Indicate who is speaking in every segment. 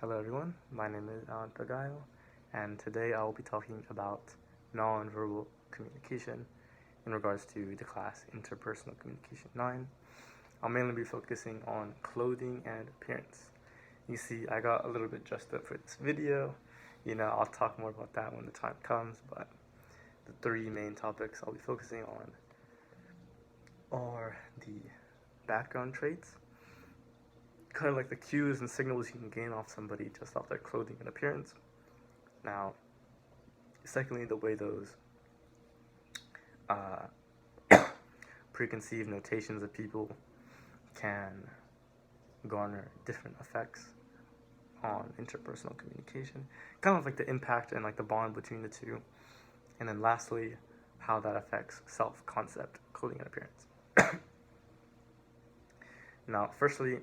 Speaker 1: Hello everyone, my name is Paguyo, and today I will be talking about nonverbal communication in regards to the class Interpersonal Communication 9. I'll mainly be focusing on clothing and appearance. You see, I got a little bit dressed up for this video. I'll talk more about that when the time comes, but the three main topics I'll be focusing on are the background traits, kind of like the cues and signals you can gain off somebody just off their clothing and appearance. Now, secondly, the way those preconceived notations of people can garner different effects on interpersonal communication, kind of like the impact and like the bond between the two. And then lastly, how that affects self-concept, clothing, and appearance. Now, firstly,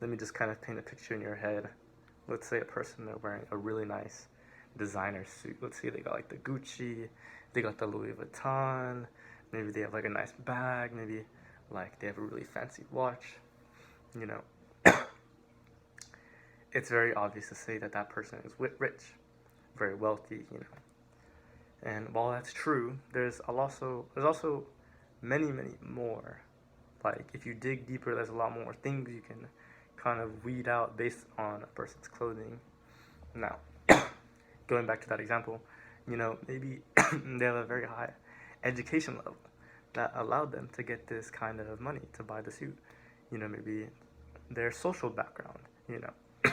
Speaker 1: let me just kind of paint a picture in your head. Let's say a person, they're wearing a really nice designer suit. Let's say they got like the Gucci, they got the Louis Vuitton, maybe they have like a nice bag, maybe like they have a really fancy watch. It's very obvious to say that that person is rich, very wealthy, And while that's true, there's also many more. Like if you dig deeper, there's a lot more things you can kind of weed out based on a person's clothing. Now, going back to that example, maybe they have a very high education level that allowed them to get this kind of money to buy the suit. Maybe their social background, I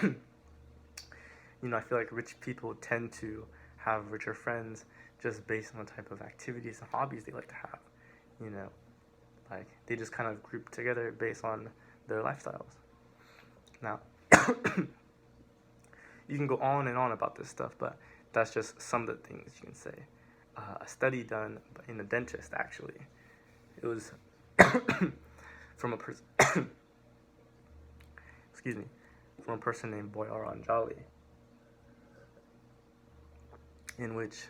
Speaker 1: feel like rich people tend to have richer friends just based on the type of activities and hobbies they like to have. Like they just kind of group together based on their lifestyles. Now, you can go on and on about this stuff, but that's just some of the things you can say. A study done in a dentist, actually, it was from a person, excuse me, from a person named Boyaranjali, in which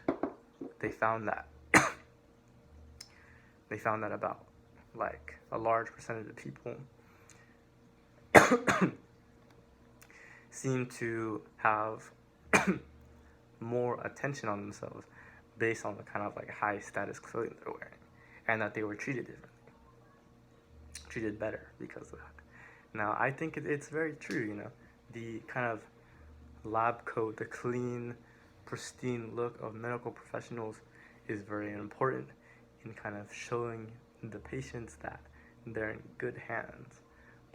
Speaker 1: they found that about like a large percentage of people seem to have more attention on themselves based on the kind of like high status clothing they're wearing, and that they were treated differently, treated better because of that. Now, I think it's very true, the kind of lab coat, the clean, pristine look of medical professionals is very important in kind of showing the patients that they're in good hands.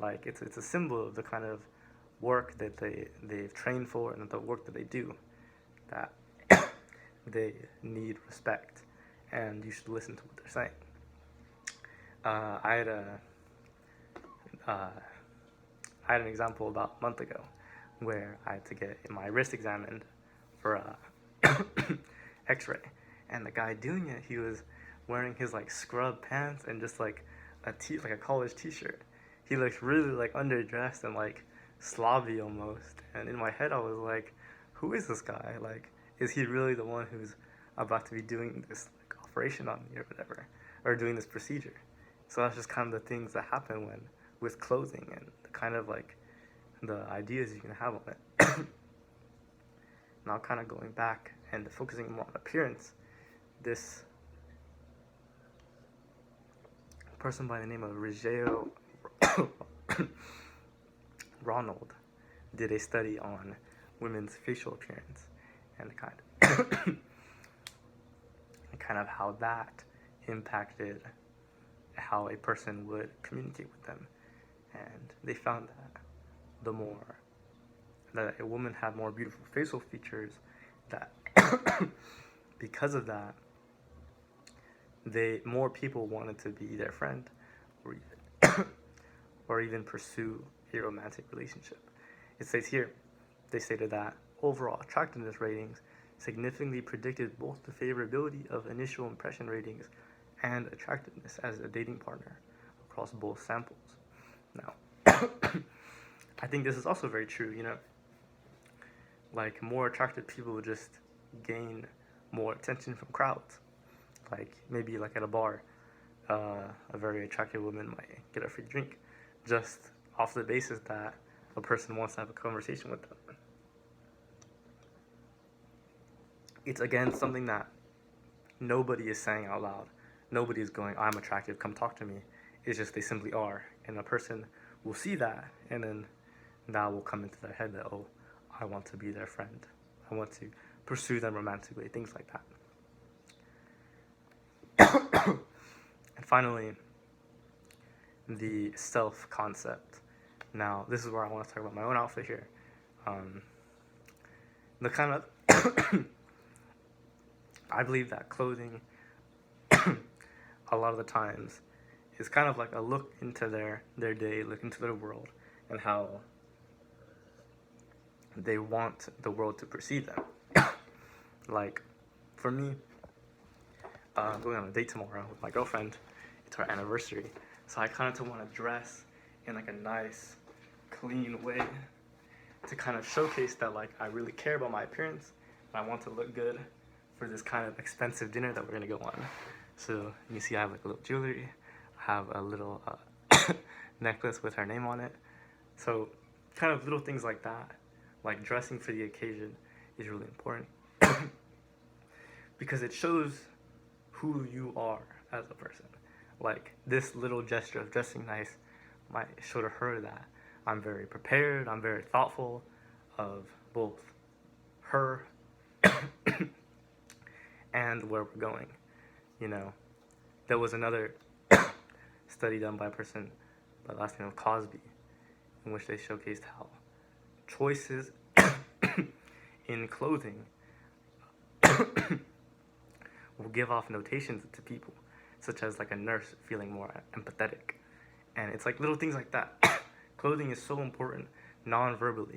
Speaker 1: Like it's a symbol of the kind of work that they've trained for and the work that they do, that they need respect and you should listen to what they're saying. I had an example about a month ago where I had to get my wrist examined for a x-ray, and the guy doing it, he was wearing his like scrub pants and just like a college t-shirt. He looked really like underdressed and like slobby almost, and in my head I was like, who is this guy? Like, is he really the one who's about to be doing this like operation on me or whatever, or doing this procedure? So that's just kind of the things that happen with clothing and the kind of like the ideas you can have on it. Now, kind of going back and focusing more on appearance, this person by the name of Rigeo Ronald did a study on women's facial appearance and kind of how that impacted how a person would communicate with them. And they found that a woman had more beautiful facial features, that because of that, more people wanted to be their friend or even pursue a romantic relationship. It says here, they stated that overall attractiveness ratings significantly predicted both the favorability of initial impression ratings and attractiveness as a dating partner across both samples. Now, I think this is also very true, like more attractive people just gain more attention from crowds. Like maybe like at a bar, a very attractive woman might get a free drink just off the basis that a person wants to have a conversation with them. It's again something that nobody is saying out loud. Nobody is going, I'm attractive, come talk to me. It's just they simply are. And a person will see that, and then that will come into their head that, oh, I want to be their friend. I want to pursue them romantically, things like that. And finally, the self concept. Now, this is where I want to talk about my own outfit here. The kind of I believe that clothing a lot of the times is kind of like a look into their day, look into their world, and how they want the world to perceive them. Like, for me, I'm going on a date tomorrow with my girlfriend. It's our anniversary. So I kind of want to dress in like a nice, clean way to kind of showcase that like I really care about my appearance and I want to look good for this kind of expensive dinner that we're gonna go on. So you see I have like a little jewelry, I have a little necklace with her name on it. So kind of little things like that, like dressing for the occasion is really important because it shows who you are as a person. Like this little gesture of dressing nice might show to her that I'm very prepared, I'm very thoughtful of both her and where we're going. You know, there was another study done by a person by the last name of Cosby, in which they showcased how choices in clothing will give off notations to people, such as like a nurse feeling more empathetic. And it's like little things like that. Clothing is so important non-verbally